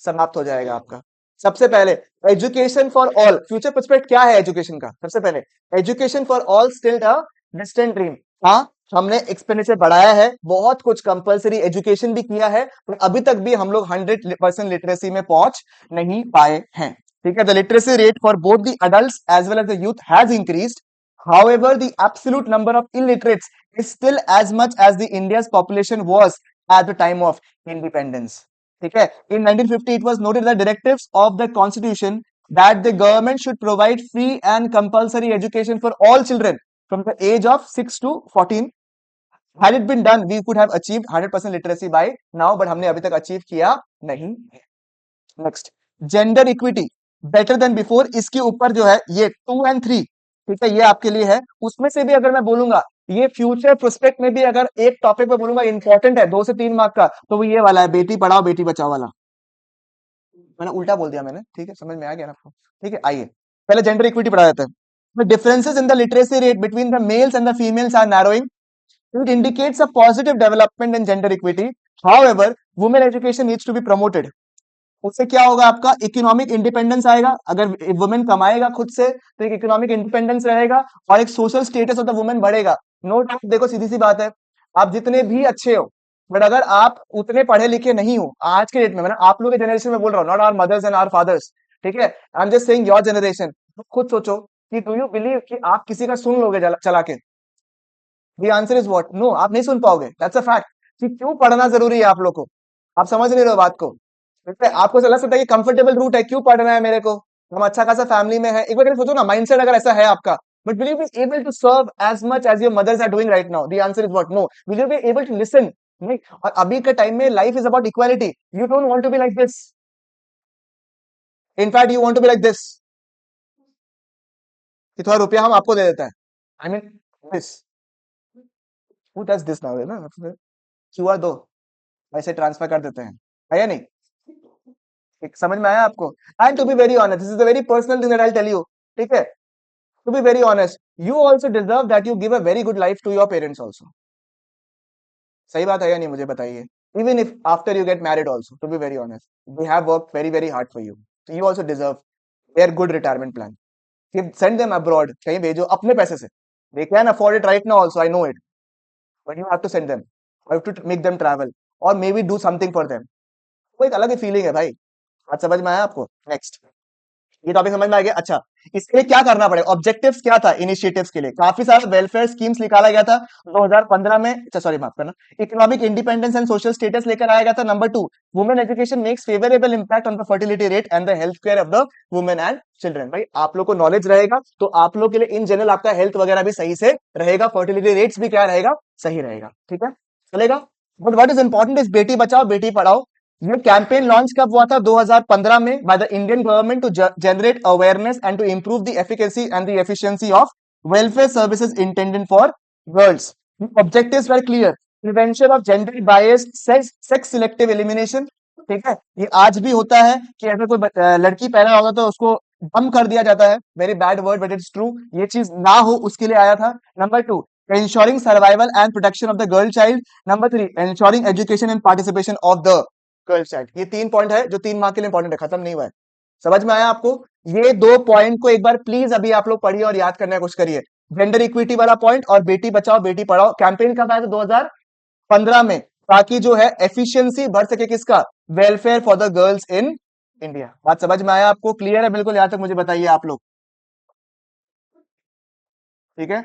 समाप्त हो जाएगा आपका। सबसे पहले education for all, future prospect क्या है एजुकेशन का, सबसे पहले education for all still a distant dream. हाँ, हमने एक्सपेंडिचर बढ़ाया है, बहुत कुछ कंपलसरी एजुकेशन भी किया है, पर अभी तक भी हम लोग 100% लिटरेसी में पहुंच नहीं पाए हैं। ठीक है, the literacy rate for both the adults as well as the youth has increased, however the absolute number of illiterates is still as much as the India's population was at the time of independence. ठीक है, in 1950 it was noted that directives of the constitution that the government should provide free and compulsory education for all children from the age of 6 to 14. Had it been done, we could have achieved 100% literacy by now, but हमने अभी तक achieve किया नहीं। Next, gender equity better than before, इसके ऊपर जो है ये 2 and 3, ठीक है, ये आपके लिए है। उसमें से भी अगर मैं बोलूंगा, ये फ्यूचर प्रोस्पेक्ट में भी अगर एक टॉपिक पे बोलूंगा इंपॉर्टेंट है 2 से 3 मार्क का, तो वो ये वाला है, बेटी पढ़ाओ बेटी बचाओ वाला। मैंने उल्टा बोल दिया मैंने, ठीक है, समझ में आ गया ना आपको? ठीक है, आइए पहले जेंडर इक्विटी पढ़ा जाता है। The differences in the literacy rate between the males and the females are narrowing. It indicates a positive development in gender equity. However, women education needs to be promoted. उससे क्या होगा, आपका economic independence आएगा। अगर women कमाएगा खुद से तो एक इकोनॉमिक इंडिपेंडेंस रहेगा और एक social status of the women बढ़ेगा। नो डाउट, देखो सीधी सी बात है, आप जितने भी अच्छे हो, बट अगर आप उतने पढ़े लिखे नहीं हो आज के डेट में, मैं आप लोग के जनरेशन में बोल रहा हूँ, not our mothers and our fathers, ठीक है, I am just saying your generation. खुद सोचो कि डू यू बिलीव कि आप किसी का सुन लोगे चला के? The answer is what? No, आप नहीं सुन पाओगे। That's a fact. कि क्यों पढ़ना जरूरी है आप लोग को, आप समझ नहीं रहे हो बात को। ठीक है, आपको लग सकता है कि कंफर्टेबल रूट है, क्यों पढ़ना है मेरे को, हम अच्छा खासा फैमिली में है। एक बार सोचो ना, माइंडसेट अगर ऐसा है आपका, but will you be able to serve as much as your mothers are doing right now? The answer is what? No. Will you be able to listen? नहीं। और अभी के टाइम में life is about equality. You don't want to be like this, in fact you want to be like this, कि थोड़ा रुपया हम आपको दे देता है। I mean this, who does this now, ना क्यूआर दो, ऐसे ट्रांसफर कर देते हैं, है या नहीं? एक समझ में आया आपको? And to be very honest, this is a very personal thing that I tell you, ठीक है, to be very honest, you also deserve that you give a very good life to your parents also. सही बात है या नहीं, मुझे बताइए? Even if after you get married also, to be very honest, they have worked very very hard for you, so you also deserve their good retirement plan. Give, send them abroad, कहीं भेजो अपने पैसे से। They can afford it right now also, I know it, but you have to send them, you have to make them travel, or maybe do something for them. वो एक अलग ही feeling है भाई। बात समझ में आया आपको? नेक्स्ट, ये टॉपिक समझ में आ गया। अच्छा, इसके लिए क्या करना पड़ेगा, ऑब्जेक्टिव्स क्या था इनिशिएटिव्स के लिए? काफी सारा वेलफेयर स्कीम्स निकाला गया था 2015 में। अच्छा सॉरी, माफ करना, economic independence and social status लेकर आया गया था। Number 2, women education makes favourable impact on the fertility rate and the health care of the women and children. भाई आप लोग को नॉलेज रहेगा तो आप लोग के लिए इन जनरल आपका हेल्थ वगैरह भी सही से रहेगा, फर्टिलिटी रेट्स भी क्या रहेगा, सही रहेगा, ठीक है, चलेगा। But what is important is Beti Bachao Beti Padhao. ये कैंपेन लॉन्च कब हुआ था? 2015 में, by the Indian government to generate awareness and to improve the efficacy and the efficiency of welfare services intended for girls. Objectives were clear, prevention of gender biased sex selective elimination. ठीक है, ये आज भी होता है कि अगर कोई लड़की पैदा होगा तो उसको बम कर दिया जाता है, very bad word but it's true, ये चीज ना हो उसके लिए आया था। Number 2, ensuring survival and protection of the girl child. Number 3, ensuring education and participation of the girl child. ये 3 पॉइंट है जो 3 मार्क के लिए इंपॉर्टेंट है, खत्म नहीं हुआ है। समझ में आया आपको? ये 2 पॉइंट को एक बार प्लीज अभी आप लोग पढ़िए और याद करने की कोशिश करिए। जेंडर इक्विटी वाला पॉइंट और बेटी बचाओ बेटी पढ़ाओ कैंपेन कब आया था? 2015 में, ताकि जो है एफिशिएंसी बढ़ सके किसका, welfare for the girls in India. बात समझ में आया आपको? क्लियर है बिल्कुल? यहां तक मुझे बताइए आप लोग, ठीक है।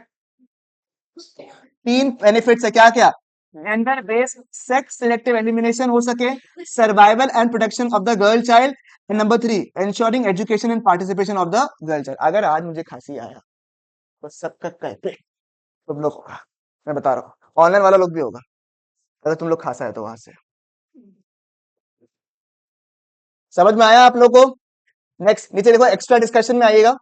3 बेनिफिट्स है, क्या क्या? Gender based sex selective elimination हो सके, survival and protection of the girl child, and number 3, ensuring education and participation of the girl child. अगर आज मुझे खांसी आया तो सबका कहते तुम लोग होगा, मैं बता रहा हूँ, ऑनलाइन वाला लोग भी होगा, अगर तुम लोग खांसा है तो वहां से। समझ में आया आप लोग को? नेक्स्ट, नीचे देखो, एक्स्ट्रा डिस्कशन में आइएगा,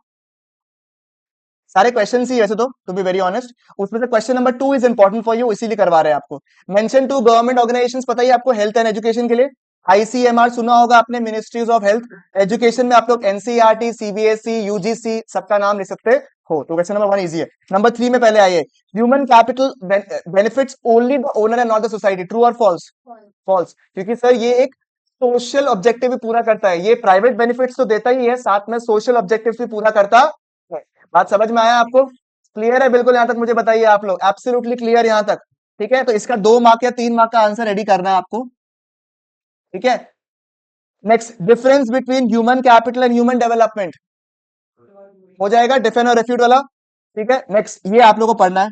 सारे क्वेश्चन ही वैसे तो टू बी वेरी ऑनेस्ट, उसमें से question number 2 is important for you, इसीलिए करवा रहे हैं आपको। मेंशन 2 गवर्नमेंट ऑर्गेनाइजेशंस, पता ही आपको हेल्थ एंड एजुकेशन के लिए, आईसीएमआर सुना होगा आपने, मिनिस्ट्रीज ऑफ हेल्थ एजुकेशन में आप लोग एनसीईआरटी, सीबीएसई, यूजीसी सबका नाम ले सकते हो। तो क्वेश्चन नंबर 1 इजी है। नंबर 3 में पहले आइए, human capital benefits only the owner and not the society, true और फॉल्स? फॉल्स, क्योंकि सर ये एक सोशल ऑब्जेक्टिव भी पूरा करता है, ये प्राइवेट बेनिफिट्स तो देता ही है, साथ में सोशल ऑब्जेक्टिव भी पूरा करता है। बात समझ में आया आपको? क्लियर है बिल्कुल? यहां तक मुझे बताइए आप लोग, एब्सोल्युटली क्लियर यहां तक? ठीक है, तो इसका 2 मार्क या 3 मार्क का आंसर रेडी करना है आपको, ठीक है। Next, difference between human capital and human development हो जाएगा, डिफेंड और रेफ्यूट वाला, ठीक है। नेक्स्ट, ये आप लोगों को पढ़ना है।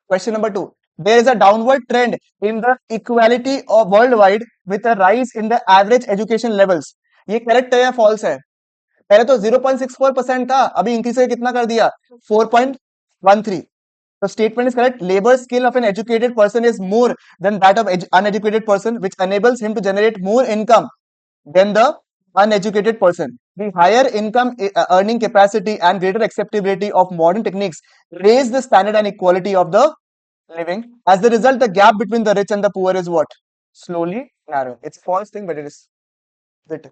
Question number 2, there is a downward trend in the equality of worldwide with a rise in the average education levels। ये करेक्ट है या फॉल्स है? पहले तो 0.64% था, अभी इंक्रीज करके कितना कर दिया, 4.13। The statement is correct. Labor skill of an educated person is more than that of uneducated person, which enables him to generate more income than the uneducated person. The higher income earning capacity and greater acceptability of modern techniques raise the standard and equality of the living. As the result, the gap between the rich and the poor is what? Slowly narrowing. It's a false thing, but it is it.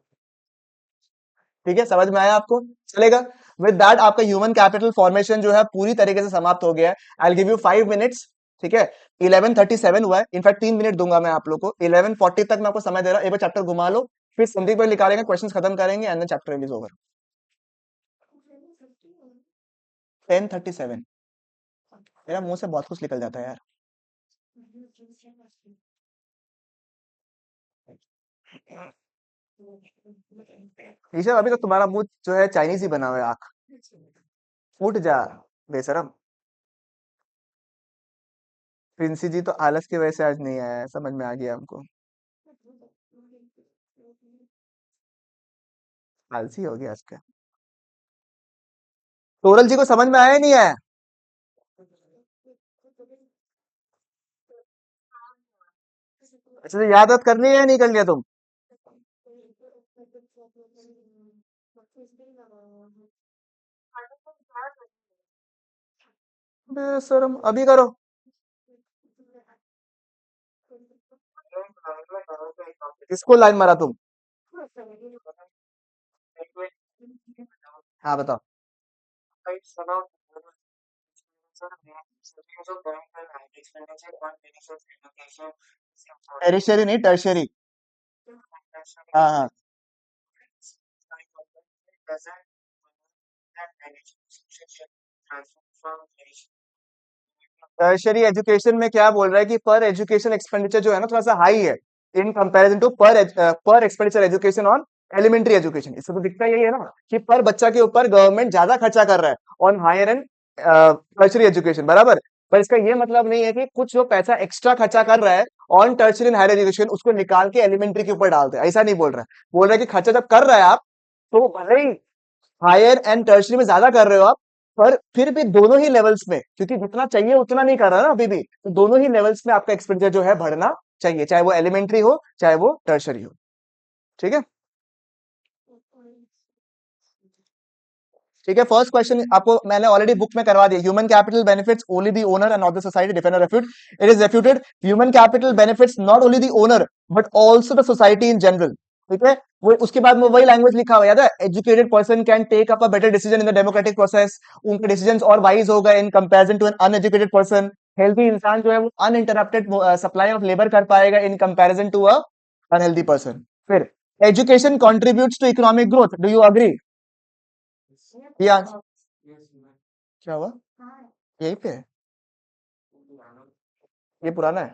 ठीक है, समझ में आया आपको? चलेगा? With that आपका human capital formation जो है पूरी तरीके से समाप्त हो गया है. I will give you 5 minutes. ठीक है, 11:37 हुआ है. इनफैक्ट 3 मिनट दूंगा मैं आप लोग को. 11:40 तक मैं आपको समय दे रहा हूँ. एक बार चैप्टर घुमा लो, फिर संदीप भाई निकालेंगे, क्वेश्चंस खत्म करेंगे and then chapter is over. 10:37. मेरा मुंह से बहुत कुछ निकल जाता है यार. ईशा, अभी तो तुम्हारा मुंह जो है चाइनीज ही बना हुआ है. आंख फूट जा बेशरम. प्रिंसी जी तो आलस की वजह से आज नहीं आया है, समझ में आ गया हमको. आलसी हो गया आज का. टोरल जी को समझ में आया ही नहीं आया? अच्छा, तो याद वाद कर लिया या नहीं कर लिया तुम? बेशरम, अभी करो. किसको लाइन मारा तुम? हाँ बताओ. टेरिशरी नहीं, टर्शरी. हाँ हाँ. टर्शरी एजुकेशन में क्या बोल रहा है कि पर एजुकेशन एक्सपेंडिचर जो है ना थोड़ा सा हाई है in comparison to per expenditure education on elementary education. इससे तो दिखता यही है ना कि पर बच्चा के ऊपर गवर्नमेंट ज्यादा खर्चा कर रहा है on higher and tertiary education. बराबर. पर इसका ये मतलब नहीं है कि कुछ जो पैसा एक्स्ट्रा खर्चा कर रहा है on tertiary and higher education उसको निकाल के एलिमेंट्री के ऊपर डालते हैं, ऐसा नहीं बोल रहा है. बोल रहा है कि खर्चा जब कर रहा है आप, तो भले ही हायर एंड टर्शरी में ज्यादा कर रहे हो आप, पर फिर भी दोनों ही लेवल्स में, क्योंकि जितना चाहिए उतना नहीं कर रहा ना अभी भी, तो दोनों ही लेवल्स में आपका एक्सपेंडिचर जो है बढ़ना चाहिए, चाहे वो एलिमेंट्री हो चाहे वो टर्शरी हो. ठीक है. ठीक है, फर्स्ट क्वेश्चन आपको मैंने ऑलरेडी बुक में करवा दिया. Human capital benefits only the owner and not the society. Defend और refute. It is refuted. Human capital benefits not only the owner but also the society in general. ठीक है. वो उसके बाद में वही लैंग्वेज लिखा हुआ है, याद है? Educated person can take up a better decision in the democratic process. उनके डिसीजन और वाइज होगा in comparison to an uneducated person. Healthy इंसान जो है वो अनइंटरप्टेड सप्लाई ऑफ लेबर कर पाएगा in comparison to a unhealthy person. फिर education contributes to economic growth. Do you agree? या क्या हुआ? यहीं पे है. ये पुराना है.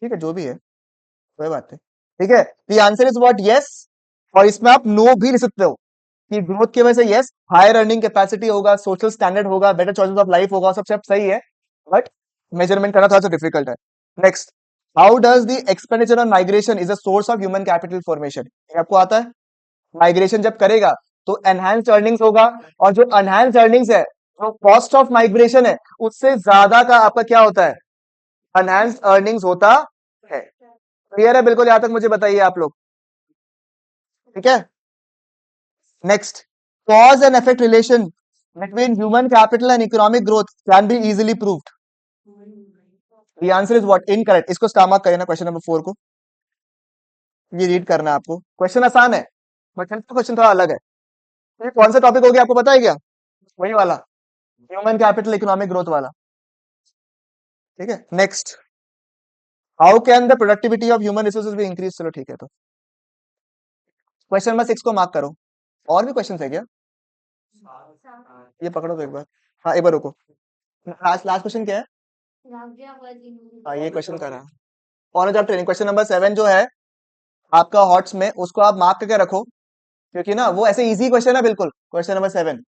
ठीक है, जो भी है कोई बात नहीं. ठीक है, the answer is what? Yes. और इसमें आप नो भी लिख सकते हो कि ग्रोथ की वजह से यस हायर अर्निंग कैपेसिटी होगा, सोशल स्टैंडर्ड होगा, बेटर चॉइसेस ऑफ लाइफ होगा, सब सही है. बट मेजरमेंट करना थोड़ा सा डिफिकल्ट है. Next. How does the expenditure on migration is a source of human capital formation. ये आपको आता है? माइग्रेशन जब करेगा तो एनहांस्ड अर्निंग्स होगा, और जो एनहांस्ड अर्निंग्स है, जो कॉस्ट ऑफ माइग्रेशन है, उससे ज्यादा का आपका क्या होता है? एनहांस्ड अर्निंग्स होता है. क्लियर है बिल्कुल? यहां तक मुझे बताइए आप लोग. ठीक है. Next. Cause and effect relation between human capital and economic growth can be easily proved. The answer is what? Incorrect. इसको स्टार मार्क करें ना क्वेश्चन नंबर 4 को. ये रीड करना है आपको. क्वेश्चन आसान है, बट क्वेश्चन थोड़ा अलग है. ये कौन सा टॉपिक हो गया आपको पता है क्या? वही वाला, ह्यूमन कैपिटल इकोनॉमिक ग्रोथ वाला. ठीक है. Next. How can the productivity of human resources be increase. चलो ठीक है, तो क्वेश्चन नंबर 6 को मार्क करो. और भी क्वेश्चन है क्या? ये पकड़ो तो एक बार. हाँ, एक बार रुको. लास्ट लास्ट क्वेश्चन क्या है? हाँ, ये क्वेश्चन कर रहा है. On job training question number 7 जो है आपका हॉट्स में, उसको आप मार्क करके रखो, क्योंकि ना वो ऐसे इजी क्वेश्चन है बिल्कुल. क्वेश्चन नंबर 7,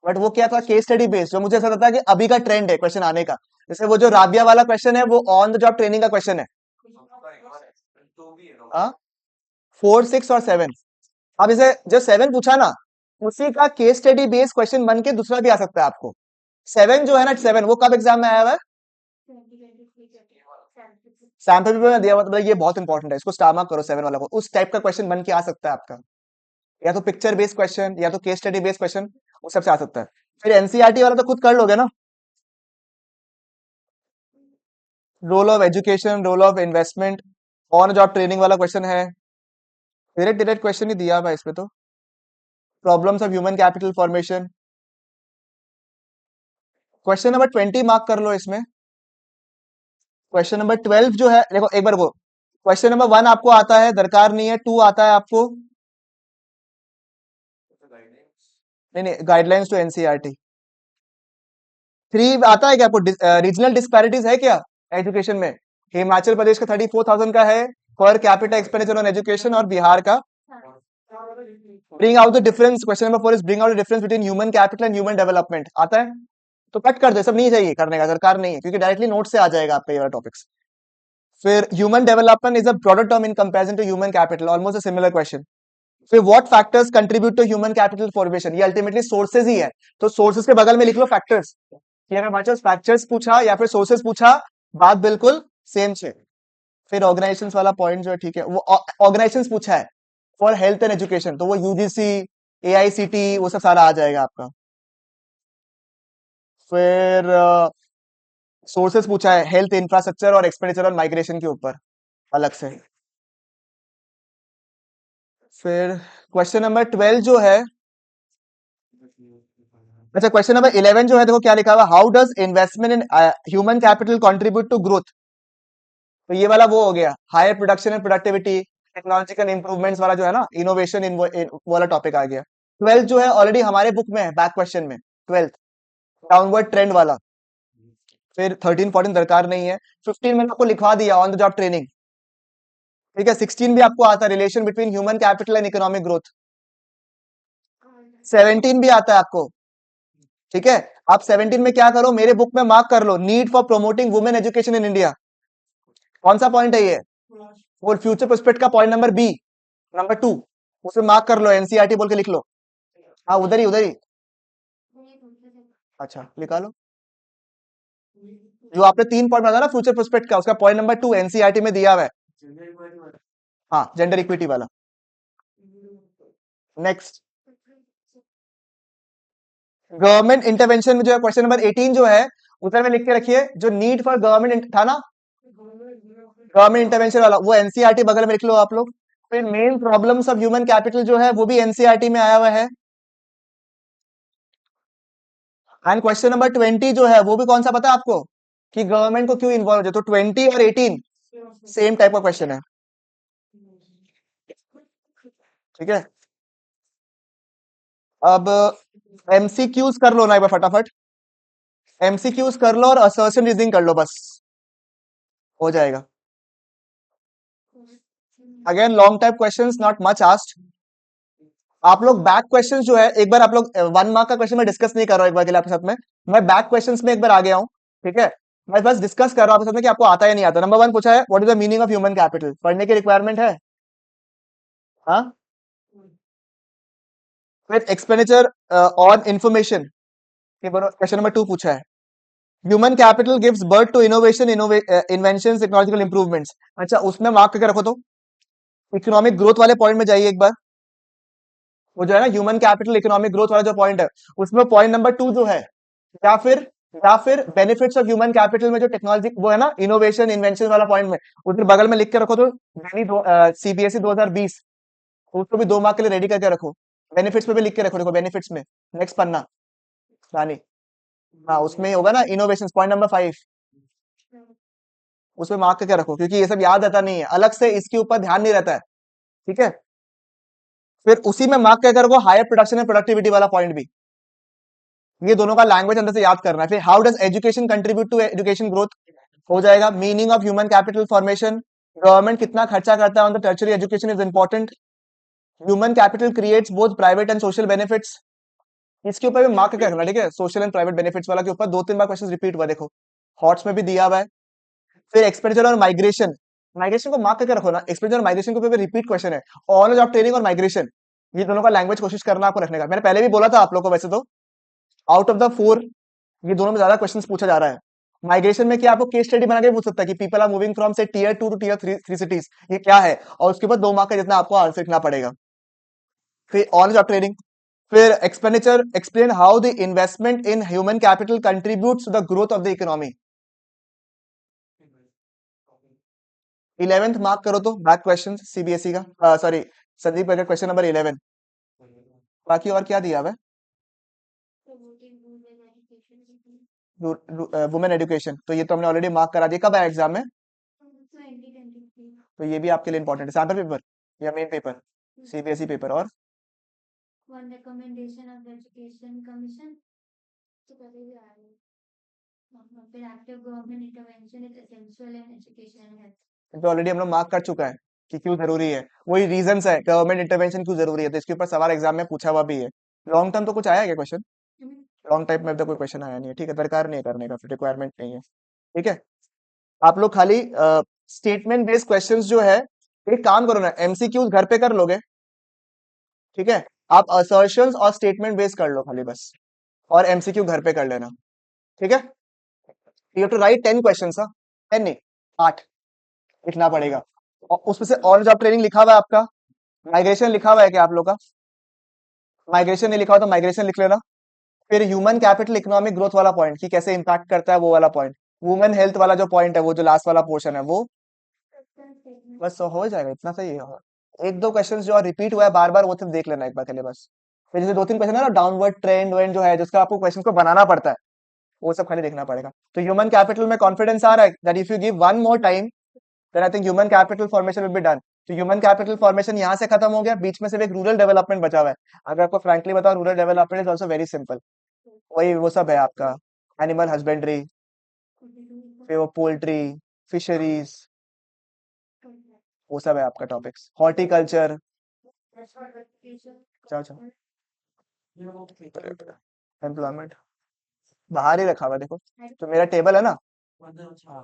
बट वो क्या था? केस स्टडी बेस्ड, जो मुझे ऐसा लगता है कि अभी का ट्रेंड है क्वेश्चन आने का. जैसे वो जो राबिया वाला क्वेश्चन है वो ऑन द जॉब ट्रेनिंग का क्वेश्चन है. हाँ, 4, 6 और 7. अब इसे जो 7 पूछा ना, उसी का केस स्टडी बेस्ड क्वेश्चन बन के दूसरा भी आ सकता है आपको. 7 जो है ना, 7 वो कब एग्जाम में आया हुआ है? सैम्पल पेपर में दिया हुआ. मतलब ये बहुत इंपॉर्टेंट है, इसको स्टार मार्क करो 7 वाला को. उस टाइप का क्वेश्चन बन के आ सकता है आपका. या तो पिक्चर बेस्ड क्वेश्चन या तो केस स्टडी बेस्ड क्वेश्चन, उस सबसे आ सकता है। फिर एनसीईआरटी वाला तो खुद कर लोगे ना, role of education, role of investment, on job training वाला क्वेश्चन है, डायरेक्ट डायरेक्ट क्वेश्चन ही दिया हुआ है इसमें तो। Problems of human capital formation, question number 20 mark कर लो इसमें। क्वेश्चन नंबर 12 जो है, देखो एक बार को, क्वेश्चन नंबर 1 आपको आता है, दरकार नहीं है, 2 आता है आपको, नहीं नहीं, गाइडलाइंस टू एनसीईआरटी। 3 आता है क्या आपको? रीजनल डिस्पैरिटीज है क्या एजुकेशन में? हिमाचल प्रदेश का 34,000 का है per capita expenditure on education, और बिहार का bring out the difference, question number 4 is bring out the difference between human capital and human development, आता है? तो कट कर दो, सब नहीं चाहिए करने का, दरकार नहीं है, क्योंकि डायरेक्टली नोट से आ जाएगा आपका ये वाला टॉपिक्स। फिर human development is a broader term in comparison to human capital, almost a similar question. फिर what factors contribute to human capital formation, ये अल्टीमेटली सोर्सेज ही है, तो सोर्सेज के बगल में लिख लो फैक्टर्स, कि अगर हमारे पास फैक्टर्स पूछा या फिर सोर्सेज पूछा, बात बिल्कुल सेम है। फिर ऑर्गेनाइजेशंस वाला पॉइंट जो है, ठीक है, वो ऑर्गेनाइजेशंस पूछा है फॉर हेल्थ एंड एजुकेशन, तो वो यूजीसी, एआईसीटी, वो सब सारा आ जाएगा आपका। फिर सोर्सेस पूछा है हेल्थ इंफ्रास्ट्रक्चर और एक्सपेंडिचर ऑन माइग्रेशन के ऊपर अलग से। फिर क्वेश्चन नंबर 12 जो है, अच्छा क्वेश्चन नंबर 11 जो है, देखो क्या लिखा हुआ, how does investment in human capital contribute to growth, तो ये वाला वो हो गया, higher production and productivity, technological improvements वाला जो है ना, इनोवेशन इन वो वाला टॉपिक आ गया। 12 जो है ऑलरेडी हमारे बुक में है, बैक क्वेश्चन में 12 डाउनवर्ड ट्रेंड वाला। फिर 13 14 दरकार नहीं है। 15 मैंने आपको लिखवा दिया, ऑन द जॉब ट्रेनिंग, ठीक है। 16 भी आपको आता है, relation between human capital and economic growth. 17 भी आता है आपको, ठीक है। आप 17 में क्या करो, मेरे बुक में मार्क कर लो, need for promoting women education in India, कौन सा पॉइंट है ये? और फ्यूचर प्रोस्पेक्ट का पॉइंट नंबर बी, नंबर 2, उसे मार्क कर लो, एनसीईआरटी बोल के लिख लो। हाँ उधर ही उधर ही, अच्छा निकालो। जो आपने 3 पॉइंट बताया ना फ्यूचर प्रोस्पेक्ट का, उसका पॉइंट नंबर 2 एनसीईआरटी में दिया हुआ है। हाँ जेंडर इक्विटी वाला। नेक्स्ट, गवर्नमेंट इंटरवेंशन में जो है, क्वेश्चन नंबर 18 जो है, उधर में लिख के रखिए, जो नीड फॉर गवर्नमेंट था ना, गवर्नमेंट इंटरवेंशन वाला, वो एनसीईआरटी बगल में लिख लो आप लोग। फिर main problems of human capital जो है, वो भी एनसीईआरटी में आया हुआ है। एंड क्वेश्चन नंबर 20 जो है, वो भी कौन सा पता है आपको, कि गवर्नमेंट को क्यों इन्वॉल्व है, तो 20 और 18 सेम टाइप का क्वेश्चन है, ठीक है। अब एमसीक्यूज कर लो ना एक बार फटाफट, एमसीक्यूज कर लो और असर्शन रीजनिंग कर लो, बस हो जाएगा। Again long type questions, not much asked. आप लोग बैक क्वेश्चंस जो है, एक बार आप लोग 1 मार्क का क्वेश्चन मैं डिस्कस नहीं कर रहा हूँ एक बार के लिए आपके साथ में, मैं बैक क्वेश्चंस में एक बार आ गया हूँ, ठीक है। मैं बस डिस्कस कर रहा हूँ आपके साथ में कि आपको आता है नहीं आता। नंबर 1 पूछा है, what is the meaning of human capital, पढ़ने की रिक्वायरमेंट है, हाँ। फिर expenditure on information, question number 2 पूछा है, human capital gives birth to innovation, invention, technological improvements, अच्छा उसमें मार्क करके रखो। तो इकोनॉमिक ग्रोथ वाले पॉइंट में जाइए एक बार, वो जो है ना ह्यूमन कैपिटल इकोनॉमिक ग्रोथ वाला जो पॉइंट है, उसमें पॉइंट नंबर 2 जो है, या फिर बेनिफिट्स ऑफ ह्यूमन कैपिटल में जो टेक्नोलॉजी वो है ना, इनोवेशन इन्वेंशन वाला पॉइंट में, उधर बगल में लिख के रखो। तो सीबीएसई 2020, उसको भी 2 मार्क के लिए रेडी करके रखो। बेनिफिट्स पे भी लिख के रखो, देखो बेनिफिट्स में नेक्स्ट पन्ना, रानी, हाँ उसमें ही होगा ना इनोवेशन, पॉइंट नंबर 5, उसमें मार्क करके रखो, क्योंकि ये सब याद रहता नहीं है, अलग से इसके ऊपर ध्यान नहीं रहता है, ठीक है। फिर उसी में मार्क करके रखो हायर प्रोडक्शन एंड प्रोडक्टिविटी वाला पॉइंट भी, ये दोनों का लैंग्वेज अंदर से याद करना है। फिर how does education contribute to education growth, हो जाएगा। Meaning of human capital formation, government कितना खर्चा करता है on the tertiary education is important, human capital creates both private and social benefits, इसके ऊपर भी मार्क करके रखना, ठीक है। सोशल एंड प्राइवेट बेनिफिट्स वाला के ऊपर 2 3 बार क्वेश्चन रिपीट हुआ, देखो हॉट्स में भी दिया हुआ है। फिर एक्सपेंडिचर और माइग्रेशन, माइग्रेशन को मार्क करके रखो ना, एक्सपेंडिचर और माइग्रेशन के ऊपर रिपीट क्वेश्चन है, ऑन जॉब ट्रेनिंग और माइग्रेशन, ये दोनों का लैंग्वेज कोशिश करना आपको रखने का। मैंने पहले भी बोला था आप लोगों को, वैसे तो आउट ऑफ द 4 ये दोनों में ज्यादा क्वेश्चंस पूछा जा रहा है। माइग्रेशन में क्या आपको केस स्टडी बना के पूछ सकता है कि पीपल आर मूविंग फ्रॉम से टियर 2 टू टियर 3 सिटीज, ये क्या है, और उसके बाद 2 मार्क का जितना आपको आंसर लिखना पड़ेगा। फिर ऑन जॉब ट्रेनिंग, फिर expenditure, explain how the investment in human capital contributes to the growth of the economy. 11th mark करो तो बैक क्वेश्चन सीबीएसई का, सॉरी संदीप का क्वेश्चन नंबर 11। बाकी और क्या दिया हुआ है? वुमेन एजुकेशन, तो ये तो हमने ऑलरेडी मार्क करा दिया। कब आया एग्जाम में? तो ये भी आपके लिए इंपॉर्टेंट है। सैंपल पेपर या मेन पेपर? CBSE paper. और तो ऑलरेडी हम लोग मार्क कर चुका है कि क्यों जरूरी है, वही रीजंस है गवर्नमेंट इंटरवेंशन क्यों जरूरी है, तो इसके ऊपर सवाल एग्जाम में पूछा हुआ भी है। लॉन्ग टर्म तो कुछ आया है क्या क्वेश्चन? लॉन्ग टाइप में तो कोई क्वेश्चन आया नहीं है, ठीक है, दरकार नहीं है करने का, फिर रिक्वायरमेंट नहीं है। ठीक है, आप लोग खाली स्टेटमेंट बेस्ड क्वेश्चंस जो है, एक काम करो ना, एमसीक्यूज घर पे कर लोगे, ठीक है, आप असर्शंस और स्टेटमेंट बेस्ड कर लो खाली बस, और एमसीक्यू घर पे कर लेना। ठीक है, you have to write 10 questions. 10 नहीं, 8 लिखना पड़ेगा। और उसमें से ऑन जॉब ट्रेनिंग लिखा हुआ है आपका, माइग्रेशन लिखा हुआ है क्या आप लोग का? माइग्रेशन नहीं लिखा हुआ तो माइग्रेशन लिख लेना। फिर ह्यूमन कैपिटल इकोनॉमिक ग्रोथ वाला पॉइंट कि कैसे इंपैक्ट करता है, वो वाला पॉइंट। वुमेन हेल्थ वाला जो पॉइंट है, वो जो लास्ट वाला पोर्शन है वो। बस हो जाएगा, इतना सही है। एक दो क्वेश्चन जो रिपीट हुआ है बार बार, वो सिर्फ देख लेना एक बार के लिए बस। फिर जैसे दो तीन क्वेश्चन है ना, डाउनवर्ड ट्रेंड वेंड जो है, जिसका आपको क्वेश्चन को बनाना पड़ता है, वो सब खाली देखना पड़ेगा। तो ह्यूमन कैपिटल में कॉन्फिडेंस आ रहा है that if you give one more time, then I think human capital formation will be done. तो ह्यूमन कैपिटल फॉर्मेशन यहाँ से खत्म हो गया, बीच में सिर्फ एक रूरल डेवलपमेंट बचा हुआ है। अगर आपको फ्रैंकली बताओ, rural development is also very simple. वही वो सब है आपका, एनिमल हस्बेंड्री, फिर वो पोल्ट्री, फिशरीज, वो सब है आपका टॉपिक्स, हॉर्टिकल्चर। जाओ जाओ, एम्प्लॉयमेंट बाहर ही रखा हुआ है, देखो तो मेरा टेबल है ना। हाँ,